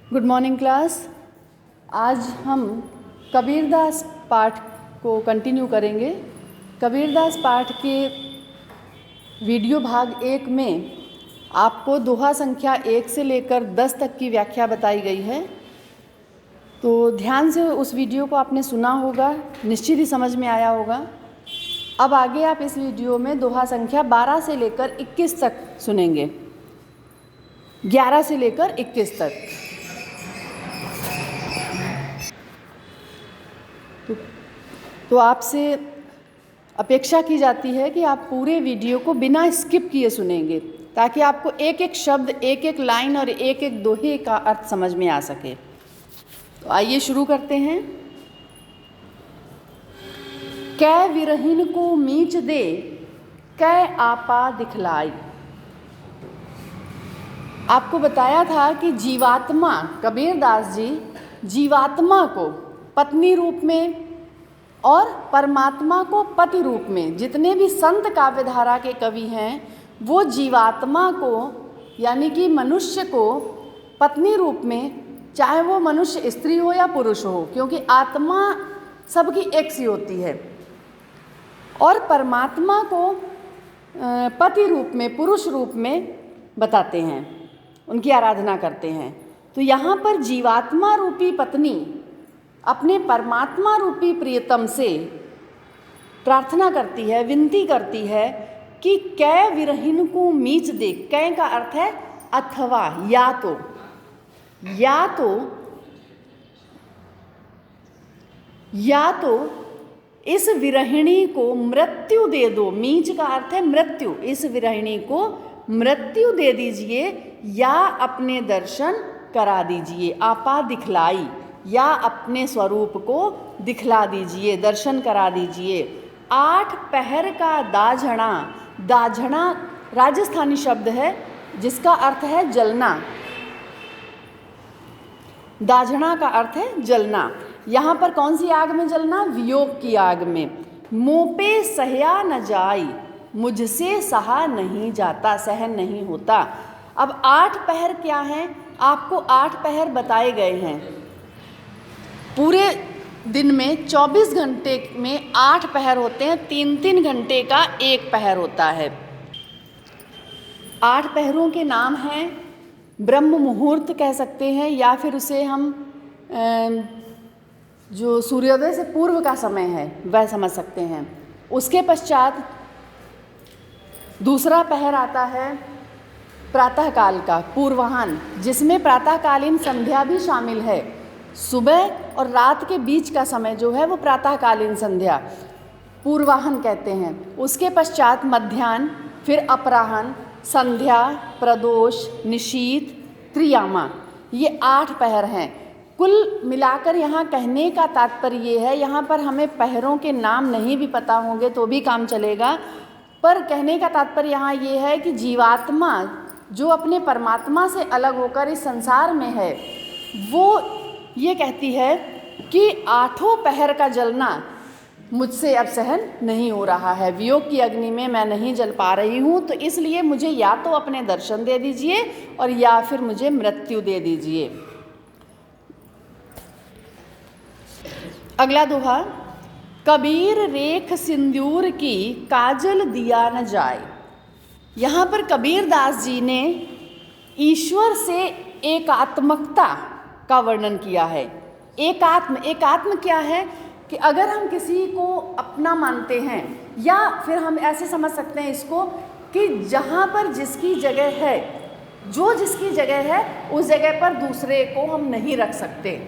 Good morning class. आज हम कबीरदास पाठ को कंटिन्यू करेंगे। कबीरदास पाठ के वीडियो भाग 1 में आपको दोहा संख्या 1 से लेकर 10 तक की व्याख्या बताई गई है। तो ध्यान से उस वीडियो को आपने सुना होगा, निश्चित ही समझ में आया होगा। अब आगे आप इस वीडियो में दोहा संख्या 12 से लेकर 21 तक सुनेंगे, 11 से लेकर 21 तक। तो आपसे अपेक्षा की जाती है कि आप पूरे वीडियो को बिना स्किप किए सुनेंगे, ताकि आपको एक एक शब्द, एक एक लाइन और एक एक दोहे का अर्थ समझ में आ सके। तो आइए शुरू करते हैं। कै विरहीन को मीच दे, कै आपा दिखलाई। आपको बताया था कि जीवात्मा, कबीरदास जी जीवात्मा को पत्नी रूप में और परमात्मा को पति रूप में, जितने भी संत काव्यधारा के कवि हैं वो जीवात्मा को यानी कि मनुष्य को पत्नी रूप में, चाहे वो मनुष्य स्त्री हो या पुरुष हो, क्योंकि आत्मा सबकी एक सी होती है, और परमात्मा को पति रूप में, पुरुष रूप में बताते हैं, उनकी आराधना करते हैं। तो यहाँ पर जीवात्मा रूपी पत्नी अपने परमात्मा रूपी प्रियतम से प्रार्थना करती है, विनती करती है कि कै विरहीन को मीच दे। कै का अर्थ है अथवा, या तो इस विरहिणी को मृत्यु दे दो। मीच का अर्थ है मृत्यु। इस विरहिणी को मृत्यु दे दीजिए या अपने दर्शन करा दीजिए। आपा दिखलाई, या अपने स्वरूप को दिखला दीजिए, दर्शन करा दीजिए। 8 पहर का दाझणा। दाझणा राजस्थानी शब्द है जिसका अर्थ है जलना। दाझणा का अर्थ है जलना। यहाँ पर कौन सी आग में जलना? वियोग की आग में। मोपे सहया न जाई, मुझसे सहा नहीं जाता, सहन नहीं होता। अब 8 पहर क्या हैं? आपको 8 पहर बताए गए हैं। पूरे दिन में 24 घंटे में 8 पहर होते हैं, 3-3 घंटे का एक पहर होता है। 8 पहरों के नाम हैं, ब्रह्म मुहूर्त कह सकते हैं, या फिर उसे हम जो सूर्योदय से पूर्व का समय है वह समझ सकते हैं। उसके पश्चात दूसरा पहर आता है प्रातःकाल का, पूर्वाह्न, जिसमें प्रातःकालीन संध्या भी शामिल है। सुबह और रात के बीच का समय जो है वो प्रातःकालीन संध्या, पूर्वाह्न कहते हैं। उसके पश्चात मध्याह्न, फिर अपराह्न, संध्या, प्रदोष, निशीथ, त्रियामा, ये 8 पहर हैं। कुल मिलाकर यहाँ कहने का तात्पर्य ये है, यहाँ पर हमें पहरों के नाम नहीं भी पता होंगे तो भी काम चलेगा, पर कहने का तात्पर्य यहाँ ये है कि जीवात्मा जो अपने परमात्मा से अलग होकर इस संसार में है, वो ये कहती है कि 8 पहर का जलना मुझसे अब सहन नहीं हो रहा है। वियोग की अग्नि में मैं नहीं जल पा रही हूँ, तो इसलिए मुझे या तो अपने दर्शन दे दीजिए और या फिर मुझे मृत्यु दे दीजिए। अगला दोहा, कबीर रेख सिंदूर की काजल दिया न जाए। यहाँ पर कबीरदास जी ने ईश्वर से एकात्मकता का वर्णन किया है। एकात्म क्या है कि अगर हम किसी को अपना मानते हैं, या फिर हम ऐसे समझ सकते हैं इसको कि जहाँ पर जिसकी जगह है, जो जिसकी जगह है उस जगह पर दूसरे को हम नहीं रख सकते।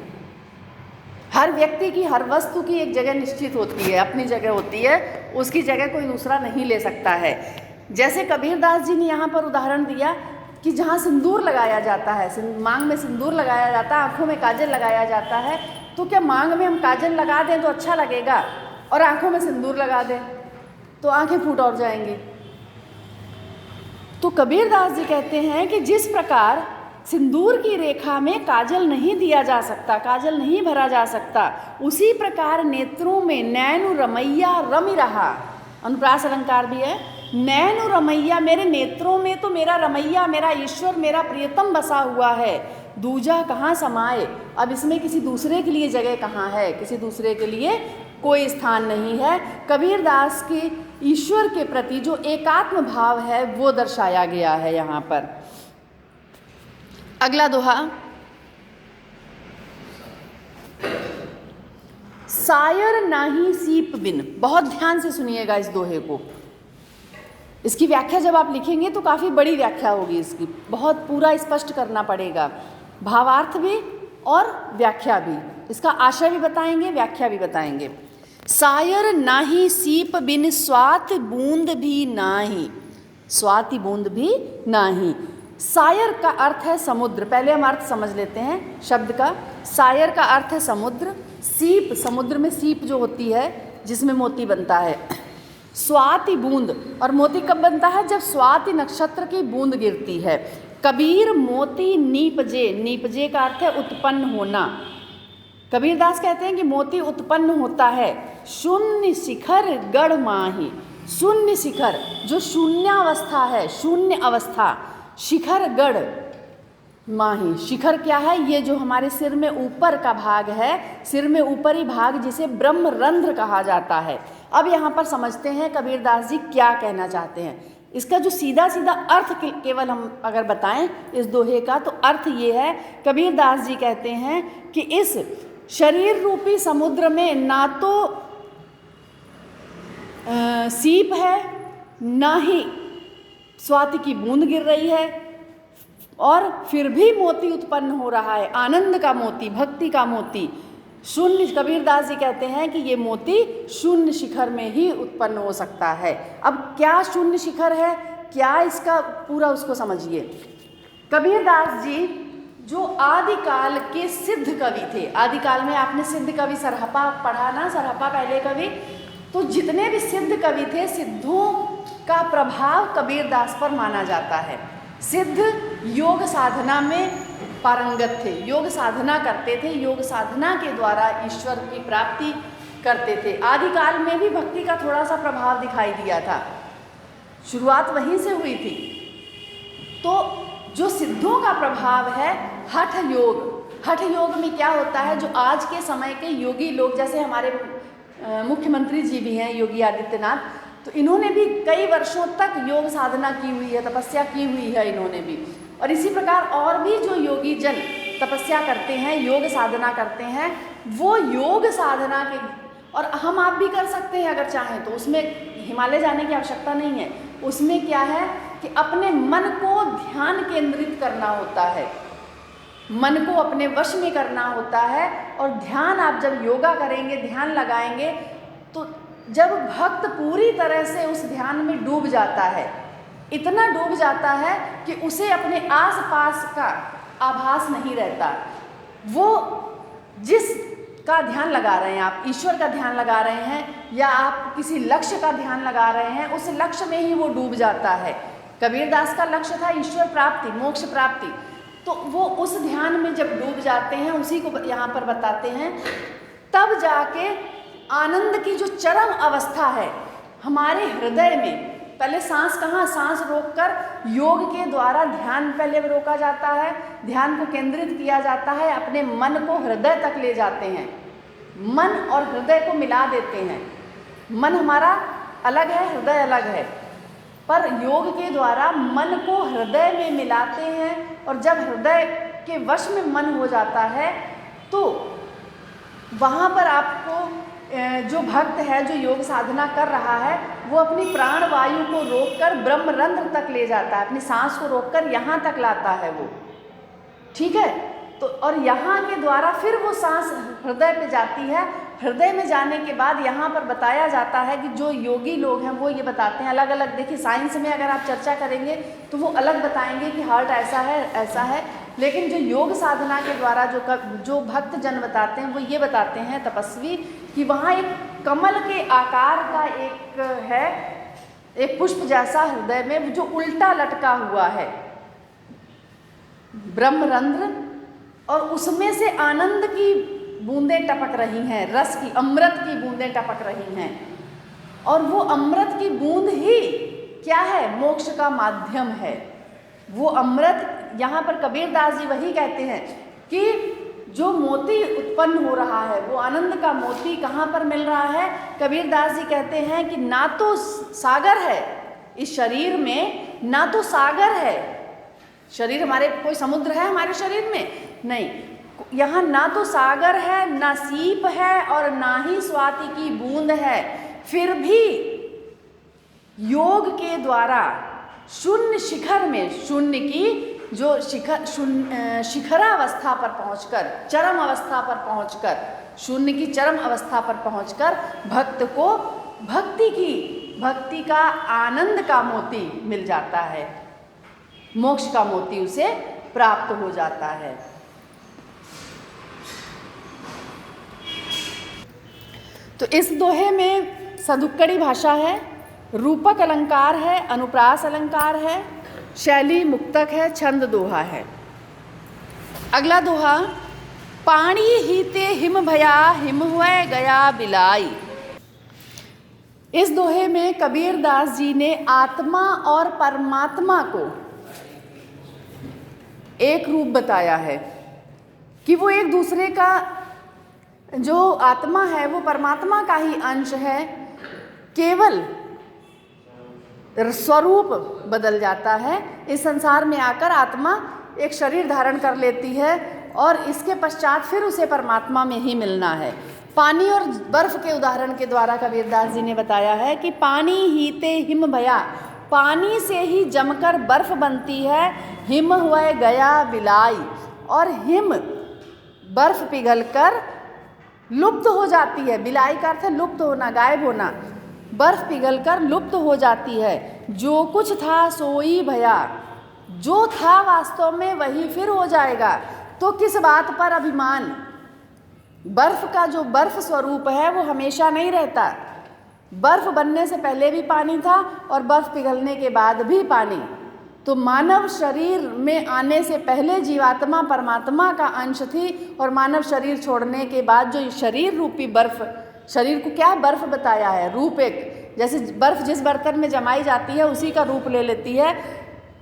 हर व्यक्ति की, हर वस्तु की एक जगह निश्चित होती है, अपनी जगह होती है, उसकी जगह कोई दूसरा नहीं ले सकता है। जैसे कबीरदास जी ने यहाँ पर उदाहरण दिया कि जहाँ सिंदूर लगाया जाता है, मांग में सिंदूर लगाया जाता है, आँखों में काजल लगाया जाता है, तो क्या मांग में हम काजल लगा दें तो अच्छा लगेगा और आँखों में सिंदूर लगा दें तो आँखें फूट और जाएंगी? तो कबीरदास जी कहते हैं कि जिस प्रकार सिंदूर की रेखा में काजल नहीं दिया जा सकता, काजल नहीं भरा जा सकता, उसी प्रकार नेत्रों में नैनु रमैया रमि रहा। अनुप्रास अलंकार भी है, नैनु रमैया, मेरे नेत्रों में तो मेरा रमैया, मेरा ईश्वर, मेरा प्रियतम बसा हुआ है। दूजा कहाँ समाये। अब इसमें किसी दूसरे के लिए जगह कहाँ है, किसी दूसरे के लिए कोई स्थान नहीं है। कबीरदास के ईश्वर के प्रति जो एकात्म भाव है वो दर्शाया गया है यहाँ पर। अगला दोहा, सायर नाही सीप बिन। बहुत ध्यान से सुनिएगा इस दोहे को। इसकी व्याख्या जब आप लिखेंगे तो काफ़ी बड़ी व्याख्या होगी इसकी, बहुत पूरा स्पष्ट करना पड़ेगा, भावार्थ भी और व्याख्या भी। इसका आशय भी बताएंगे, व्याख्या भी बताएंगे। सायर नाही सीप बिन स्वाति बूंद भी नाही, स्वाति बूंद भी नाही। सायर का अर्थ है समुद्र। पहले हम अर्थ समझ लेते हैं शब्द का। सायर का अर्थ है समुद्र। सीप, समुद्र में सीप जो होती है जिसमें मोती बनता है। स्वाति बूंद, और मोती कब बनता है, जब स्वाति नक्षत्र की बूंद गिरती है। कबीर मोती नीपजे, नीपजे का अर्थ है उत्पन्न होना। कबीरदास कहते हैं कि मोती उत्पन्न होता है। शून्य शिखर गढ़ माही, शून्य शिखर जो शून्यावस्था है, शून्य अवस्था, शिखर गढ़ माही। शिखर क्या है, ये जो हमारे सिर में ऊपर का भाग है, सिर में ऊपरी भाग जिसे ब्रह्मरंध्र कहा जाता है। अब यहाँ पर समझते हैं कबीरदास जी क्या कहना चाहते हैं। इसका जो सीधा सीधा अर्थ केवल हम अगर बताएं इस दोहे का, तो अर्थ ये है, कबीरदास जी कहते हैं कि इस शरीर रूपी समुद्र में ना तो सीप है, ना ही स्वाति की बूंद गिर रही है, और फिर भी मोती उत्पन्न हो रहा है, आनंद का मोती, भक्ति का मोती। शून्य, कबीरदास जी कहते हैं कि ये मोती शून्य शिखर में ही उत्पन्न हो सकता है। अब क्या शून्य शिखर है, क्या इसका पूरा उसको समझिए। कबीरदास जी जो आदिकाल के सिद्ध कवि थे, आदिकाल में आपने सिद्ध कवि सरहपा पढ़ा ना, सरहपा पहले कवि, तो जितने भी सिद्ध कवि थे, सिद्धों का प्रभाव कबीरदास पर माना जाता है। सिद्ध योग साधना में पारंगत थे, योग साधना करते थे, योग साधना के द्वारा ईश्वर की प्राप्ति करते थे। आदिकाल में भी भक्ति का थोड़ा सा प्रभाव दिखाई दिया था, शुरुआत वहीं से हुई थी। तो जो सिद्धों का प्रभाव है हठ योग, हठ योग में क्या होता है, जो आज के समय के योगी लोग, जैसे हमारे मुख्यमंत्री जी भी हैं योगी आदित्यनाथ, तो इन्होंने भी कई वर्षों तक योग साधना की हुई है, तपस्या की हुई है इन्होंने भी। और इसी प्रकार और भी जो योगी जन तपस्या करते हैं, योग साधना करते हैं, वो योग साधना के, और हम आप भी कर सकते हैं अगर चाहें तो, उसमें हिमालय जाने की आवश्यकता नहीं है। उसमें क्या है कि अपने मन को ध्यान केंद्रित करना होता है, मन को अपने वश में करना होता है। और ध्यान आप जब योगा करेंगे, ध्यान लगाएंगे, तो जब भक्त पूरी तरह से उस ध्यान में डूब जाता है, इतना डूब जाता है कि उसे अपने आसपास का आभास नहीं रहता। वो जिस का ध्यान लगा रहे हैं आप, ईश्वर का ध्यान लगा रहे हैं या आप किसी लक्ष्य का ध्यान लगा रहे हैं, उस लक्ष्य में ही वो डूब जाता है। कबीरदास का लक्ष्य था ईश्वर प्राप्ति, मोक्ष प्राप्ति, तो वो उस ध्यान में जब डूब जाते हैं, उसी को यहाँ पर बताते हैं, तब जाके आनंद की जो चरम अवस्था है हमारे हृदय में। पहले सांस कहाँ, सांस रोककर योग के द्वारा ध्यान पहले रोका जाता है, ध्यान को केंद्रित किया जाता है, अपने मन को हृदय तक ले जाते हैं, मन और हृदय को मिला देते हैं। मन हमारा अलग है, हृदय अलग है, पर योग के द्वारा मन को हृदय में मिलाते हैं। और जब हृदय के वश में मन हो जाता है, तो वहाँ पर आपको जो भक्त है, जो योग साधना कर रहा है, वो अपनी प्राण वायु को रोककर ब्रह्मरंध्र तक ले जाता है, अपनी सांस को रोककर यहाँ तक लाता है वो, ठीक है। तो और यहाँ के द्वारा फिर वो सांस हृदय पे जाती है। हृदय में जाने के बाद यहाँ पर बताया जाता है कि जो योगी लोग हैं वो ये बताते हैं अलग अलग। देखिए साइंस में अगर आप चर्चा करेंगे तो वो अलग बताएंगे कि हार्ट ऐसा है, ऐसा है, लेकिन जो योग साधना के द्वारा जो भक्त जन बताते हैं वो ये बताते हैं, तपस्वी, कि वहाँ एक कमल के आकार का एक है, एक पुष्प जैसा हृदय में जो उल्टा लटका हुआ है, ब्रह्मरंध्र, और उसमें से आनंद की बूंदें टपक रही हैं, रस की, अमृत की बूंदें टपक रही हैं। और वो अमृत की बूंद ही क्या है, मोक्ष का माध्यम है। वो अमृत यहाँ पर कबीरदास जी वही कहते हैं कि जो मोती उत्पन्न हो रहा है, वो आनंद का मोती कहाँ पर मिल रहा है? कबीरदास जी कहते हैं कि ना तो सागर है इस शरीर में, ना तो सागर है। शरीर हमारे, कोई समुद्र है हमारे शरीर में? नहीं। यहाँ ना तो सागर है, ना सीप है, और ना ही स्वाति की बूंद है। फिर भी योग के द्वारा शून्य शिखर में, शून्य की जो शिखरावस्था पर पहुंचकर, चरम अवस्था पर पहुंचकर, शून्य की चरम अवस्था पर पहुंचकर भक्त को भक्ति का आनंद का मोती मिल जाता है, मोक्ष का मोती उसे प्राप्त हो जाता है। तो इस दोहे में सदुक्कड़ी भाषा है, रूपक अलंकार है, अनुप्रास अलंकार है, शैली मुक्तक है, छंद दोहा है। अगला दोहा, पानी हीते हिम भया, हिम हुए गया बिलाई। इस दोहे में कबीरदास जी ने आत्मा और परमात्मा को एक रूप बताया है कि वो एक दूसरे का, जो आत्मा है वो परमात्मा का ही अंश है, केवल स्वरूप बदल जाता है। इस संसार में आकर आत्मा एक शरीर धारण कर लेती है और इसके पश्चात फिर उसे परमात्मा में ही मिलना है। पानी और बर्फ के उदाहरण के द्वारा कबीरदास जी ने बताया है कि पानी हीते हिम भया, पानी से ही जमकर बर्फ बनती है, हिम हुए गया बिलाई, और हिम बर्फ पिघलकर लुप्त हो जाती है। बिलाई का अर्थ है लुप्त होना, गायब होना। बर्फ पिघलकर लुप्त हो जाती है। जो कुछ था सोई भया, जो था वास्तव में वही फिर हो जाएगा। तो किस बात पर अभिमान? बर्फ का जो बर्फ स्वरूप है वो हमेशा नहीं रहता। बर्फ बनने से पहले भी पानी था और बर्फ पिघलने के बाद भी पानी। तो मानव शरीर में आने से पहले जीवात्मा परमात्मा का अंश थी, और मानव शरीर छोड़ने के बाद जो शरीर रूपी बर्फ, शरीर को क्या बर्फ बताया है? रूप एक, जैसे बर्फ जिस बर्तन में जमाई जाती है उसी का रूप ले लेती है,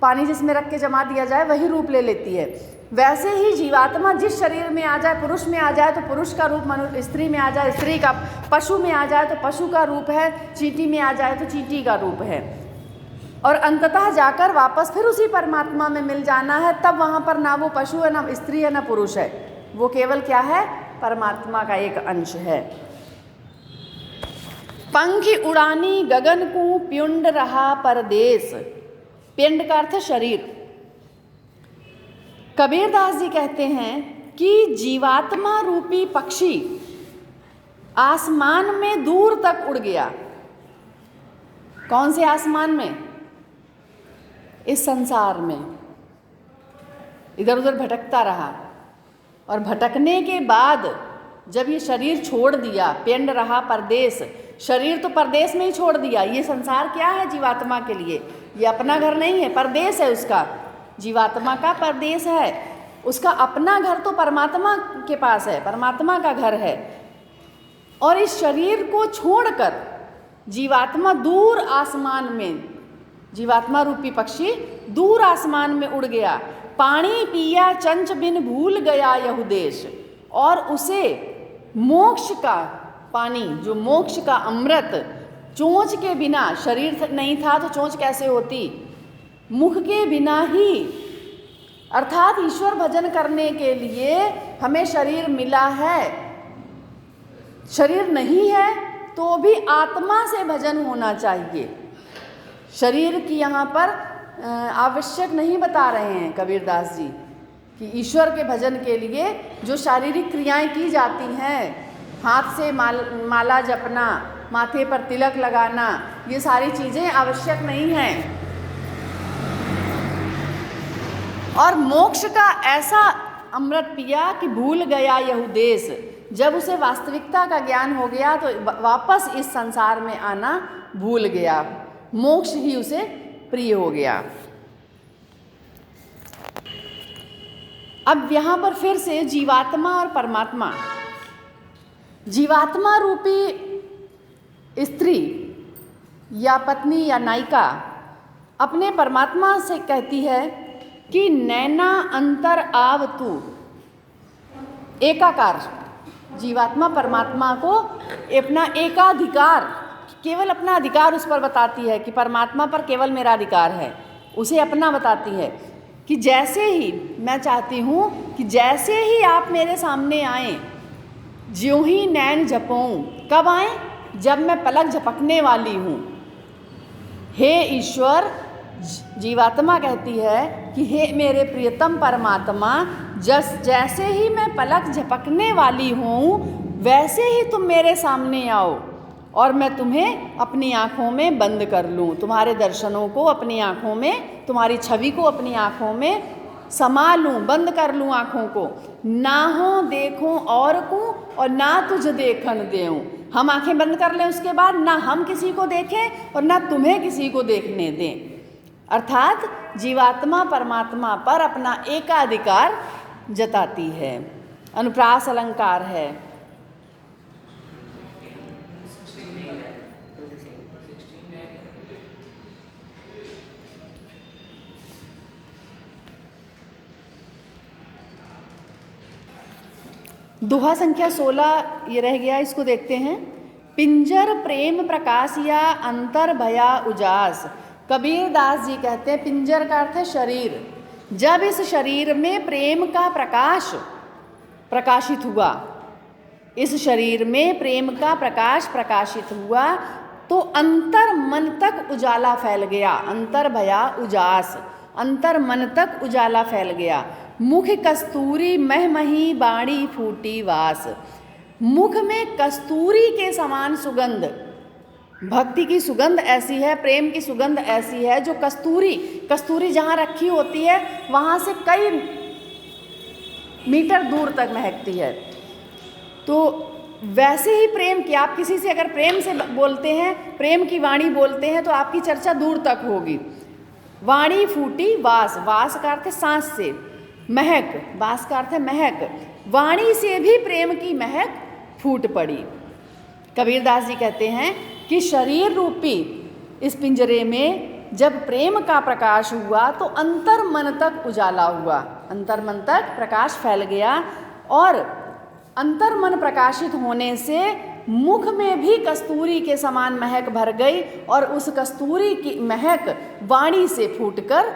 पानी जिसमें रख के जमा दिया जाए वही रूप ले लेती है। वैसे ही जीवात्मा जिस शरीर में आ जाए, पुरुष में आ जाए तो पुरुष का रूप, स्त्री में आ जाए स्त्री का, पशु में आ जाए तो पशु का रूप है, चींटी में आ जाए तो चींटी का रूप है, और अंततः जाकर वापस फिर उसी परमात्मा में मिल जाना है। तब वहाँ पर ना वो पशु है, ना स्त्री है, ना पुरुष है, वो केवल क्या है? परमात्मा का एक अंश है। पंखी उड़ानी गगन को पिंड रहा परदेश। पिंड का अर्थ शरीर। कबीरदास जी कहते हैं कि जीवात्मा रूपी पक्षी आसमान में दूर तक उड़ गया। कौन से आसमान में? इस संसार में इधर उधर भटकता रहा, और भटकने के बाद जब ये शरीर छोड़ दिया, पिंड रहा परदेश, शरीर तो परदेश में ही छोड़ दिया। ये संसार क्या है जीवात्मा के लिए? ये अपना घर नहीं है, परदेश है उसका। जीवात्मा का परदेश है, उसका अपना घर तो परमात्मा के पास है, परमात्मा का घर है। और इस शरीर को छोड़कर जीवात्मा दूर आसमान में, जीवात्मा रूपी पक्षी दूर आसमान में उड़ गया। पानी पिया चंच बिन भूल गया यहु देश, और उसे मोक्ष का पानी, जो मोक्ष का अमृत, चोंच के बिना, शरीर नहीं था तो चोंच कैसे होती? मुख के बिना ही, अर्थात ईश्वर भजन करने के लिए हमें शरीर मिला है। शरीर नहीं है तो भी आत्मा से भजन होना चाहिए। शरीर की यहाँ पर आवश्यक नहीं बता रहे हैं कबीरदास जी कि ईश्वर के भजन के लिए जो शारीरिक क्रियाएं की जाती हैं, हाथ से माला जपना, माथे पर तिलक लगाना, ये सारी चीज़ें आवश्यक नहीं हैं। और मोक्ष का ऐसा अमृत पिया कि भूल गया यहु देश। जब उसे वास्तविकता का ज्ञान हो गया तो वापस इस संसार में आना भूल गया, मोक्ष ही उसे प्रिय हो गया। अब यहाँ पर फिर से जीवात्मा और परमात्मा, जीवात्मा रूपी स्त्री या पत्नी या नायिका अपने परमात्मा से कहती है कि नैना अंतर आव तू, एकाकार, जीवात्मा परमात्मा को अपना एकाधिकार, केवल अपना अधिकार उस पर बताती है कि परमात्मा पर केवल मेरा अधिकार है, उसे अपना बताती है कि जैसे ही मैं चाहती हूँ कि जैसे ही आप मेरे सामने आएं, ज्यों ही नैन झपकूं, कब आएं? जब मैं पलक झपकने वाली हूँ। हे ईश्वर, जीवात्मा कहती है कि हे मेरे प्रियतम परमात्मा, जैसे ही मैं पलक झपकने वाली हूँ वैसे ही तुम मेरे सामने आओ और मैं तुम्हें अपनी आँखों में बंद कर लूँ, तुम्हारे दर्शनों को अपनी आँखों में, तुम्हारी छवि को अपनी आँखों में समा लूँ, बंद कर लूँ आँखों को। ना हो देखूँ और को और ना तुझ देखन देऊँ। हम आँखें बंद कर लें, उसके बाद ना हम किसी को देखें और ना तुम्हें किसी को देखने दें। अर्थात जीवात्मा परमात्मा पर अपना एकाधिकार जताती है, अनुप्रास अलंकार है। दोहा संख्या 16 ये रह गया, इसको देखते हैं। पिंजर प्रेम प्रकाशिया अंतर भया उजास। कबीर दास जी कहते हैं पिंजर का अर्थ है शरीर। जब इस शरीर में प्रेम का प्रकाश प्रकाशित हुआ, इस शरीर में प्रेम का प्रकाश प्रकाशित हुआ तो अंतर मन तक उजाला फैल गया। अंतर भया उजास, अंतर मन तक उजाला फैल गया। मुख कस्तूरी महमही बाणी फूटी वास। मुख में कस्तूरी के समान सुगंध, भक्ति की सुगंध ऐसी है, प्रेम की सुगंध ऐसी है जो कस्तूरी जहाँ रखी होती है वहाँ से कई मीटर दूर तक महकती है। तो वैसे ही प्रेम की, आप किसी से अगर प्रेम से बोलते हैं, प्रेम की वाणी बोलते हैं तो आपकी चर्चा दूर तक होगी। वाणी फूटी वास, वास का अर्थ है सांस से, महक, वास का अर्थ है महक, वाणी से भी प्रेम की महक फूट पड़ी। कबीरदास जी कहते हैं कि शरीर रूपी इस पिंजरे में जब प्रेम का प्रकाश हुआ तो अंतर मन तक उजाला हुआ, अंतर मन तक प्रकाश फैल गया और अंतर मन प्रकाशित होने से मुख में भी कस्तूरी के समान महक भर गई और उस कस्तूरी की महक वाणी से फूटकर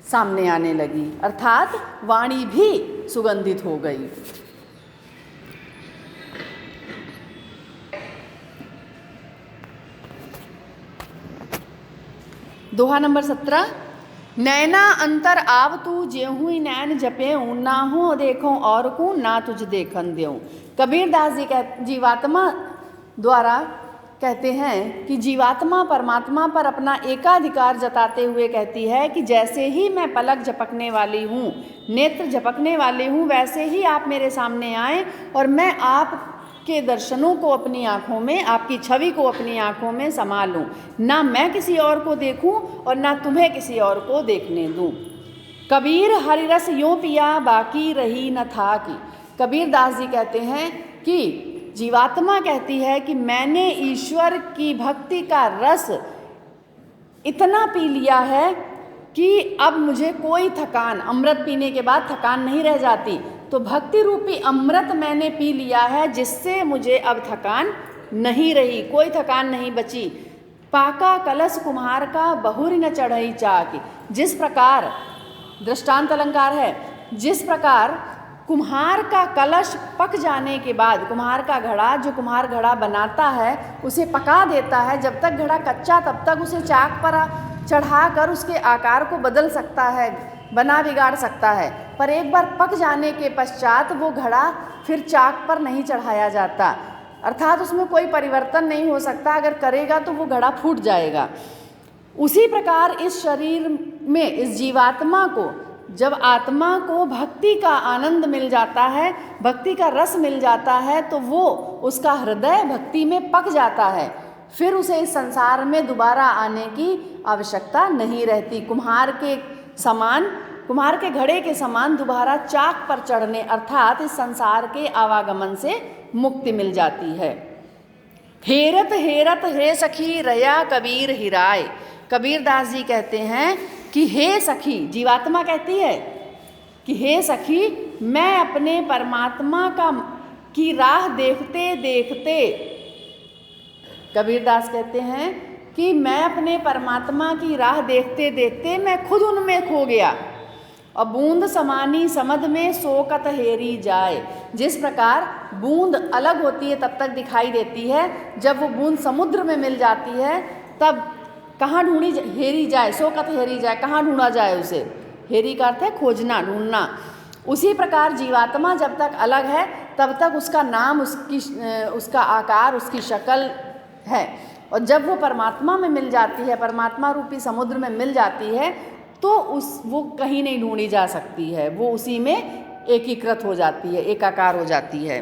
सामने आने लगी, अर्थात वाणी भी सुगंधित हो गई। दोहा नंबर 17। नैना अंतर आव तू जेहू नैन जपेऊँ, ना हो देखो और को ना तुझ देखन देऊँ। कबीरदास जी जीवात्मा द्वारा कहते हैं कि जीवात्मा परमात्मा पर अपना एकाधिकार जताते हुए कहती है कि जैसे ही मैं पलक झपकने वाली हूँ, नेत्र झपकने वाली हूँ, वैसे ही आप मेरे सामने आएँ और मैं आपके दर्शनों को अपनी आँखों में, आपकी छवि को अपनी आँखों में समा लूँ। ना मैं किसी और को देखूँ और ना तुम्हें किसी और को देखने दूँ। कबीर हरिरस यूँ पिया बाकी रही न था की। कबीरदास जी कहते हैं कि जीवात्मा कहती है कि मैंने ईश्वर की भक्ति का रस इतना पी लिया है कि अब मुझे कोई थकान, अमृत पीने के बाद थकान नहीं रह जाती। तो भक्ति रूपी अमृत मैंने पी लिया है जिससे मुझे अब थकान नहीं रही, कोई थकान नहीं बची। पाका कलश कुम्हार का बहुरी न चढ़ई चाक। जिस प्रकार, दृष्टांत अलंकार है, जिस प्रकार कुम्हार का कलश पक जाने के बाद, कुम्हार का घड़ा, जो कुम्हार घड़ा बनाता है उसे पका देता है, जब तक घड़ा कच्चा तब तक उसे चाक पर चढ़ाकर उसके आकार को बदल सकता है, बना बिगाड़ सकता है, पर एक बार पक जाने के पश्चात वो घड़ा फिर चाक पर नहीं चढ़ाया जाता, अर्थात उसमें कोई परिवर्तन नहीं हो सकता। अगर करेगा तो वो घड़ा फूट जाएगा। उसी प्रकार इस शरीर में, इस जीवात्मा को, जब आत्मा को भक्ति का आनंद मिल जाता है, भक्ति का रस मिल जाता है, तो वो, उसका हृदय भक्ति में पक जाता है, फिर उसे इस संसार में दोबारा आने की आवश्यकता नहीं रहती। कुम्हार के समान, कुम्हार के घड़े के समान दोबारा चाक पर चढ़ने, अर्थात इस संसार के आवागमन से मुक्ति मिल जाती है। हेरत हेरत हे सखी रया कबीर हिराय। कबीरदास जी कहते हैं कि हे सखी, जीवात्मा कहती है कि हे सखी, मैं अपने परमात्मा की राह देखते देखते, कबीरदास कहते हैं कि मैं अपने परमात्मा की राह देखते देखते मैं खुद उनमें खो गया। और बूंद समानी समध में सोकत हेरी जाए। जिस प्रकार बूंद अलग होती है तब तक दिखाई देती है, जब वो बूंद समुद्र में मिल जाती है तब कहाँ हेरी जाए, सोकत हेरी जाए, कहाँ ढूंढा जाए उसे। हेरी का अर्थ है खोजना, ढूंढना। उसी प्रकार जीवात्मा जब तक अलग है तब तक उसका नाम, उसका आकार, उसकी शक्ल है। और जब वो परमात्मा में मिल जाती है, परमात्मा रूपी समुद्र में मिल जाती है, तो वो कहीं नहीं ढूंढी जा सकती है, वो उसी में एकीकृत हो जाती है, एकाकार हो जाती है।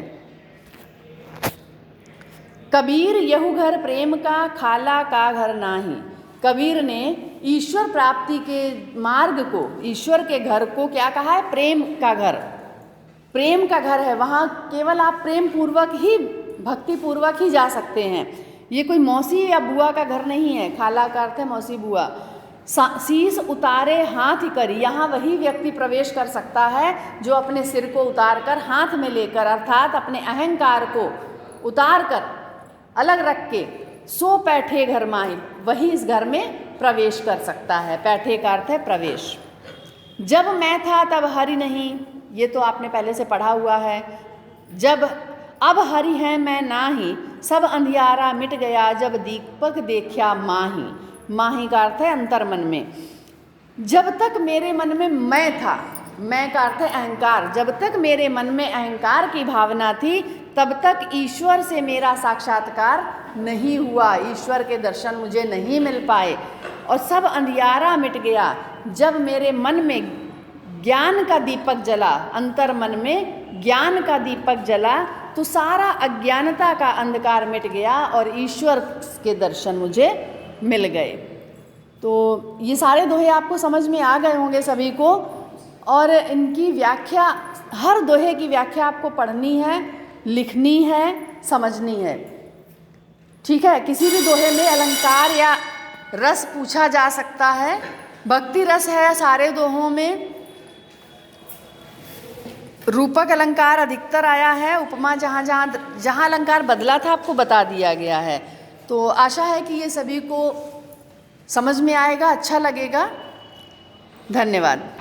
कबीर यहु घर प्रेम का, खाला का घर नाही। कबीर ने ईश्वर प्राप्ति के मार्ग को, ईश्वर के घर को क्या कहा है? प्रेम का घर। प्रेम का घर है, वहाँ केवल आप प्रेम पूर्वक ही, भक्ति पूर्वक ही जा सकते हैं। ये कोई मौसी या बुआ का घर नहीं है। खाला का अर्थ है मौसी बुआ। शीश उतारे हाथ करी, यहाँ वही व्यक्ति प्रवेश कर सकता है जो अपने सिर को उतार कर हाथ में लेकर, अर्थात अपने अहंकार को उतार कर अलग रख के सो पैठे घर माही, वही इस घर में प्रवेश कर सकता है। पैठे का अर्थ है प्रवेश। जब मैं था तब हरि नहीं, ये तो आपने पहले से पढ़ा हुआ है। जब अब हरि है मैं नाही, सब अंधियारा मिट गया, जब दीपक देखा माही। माही का अर्थ है अंतर मन में। जब तक मेरे मन में मैं था, मैं का अर्थ है अहंकार, जब तक मेरे मन में अहंकार की भावना थी तब तक ईश्वर से मेरा साक्षात्कार नहीं हुआ, ईश्वर के दर्शन मुझे नहीं मिल पाए। और सब अंधियारा मिट गया, जब मेरे मन में ज्ञान का दीपक जला, अंतर मन में ज्ञान का दीपक जला, तो सारा अज्ञानता का अंधकार मिट गया और ईश्वर के दर्शन मुझे मिल गए। तो ये सारे दोहे आपको समझ में आ गए होंगे सभी को। और इनकी व्याख्या, हर दोहे की व्याख्या आपको पढ़नी है, लिखनी है, समझनी है। ठीक है। किसी भी दोहे में अलंकार या रस पूछा जा सकता है। भक्ति रस है सारे दोहों में। रूपक अलंकार अधिकतर आया है, उपमा जहाँ अलंकार बदला था आपको बता दिया गया है। तो आशा है कि ये सभी को समझ में आएगा, अच्छा लगेगा। धन्यवाद।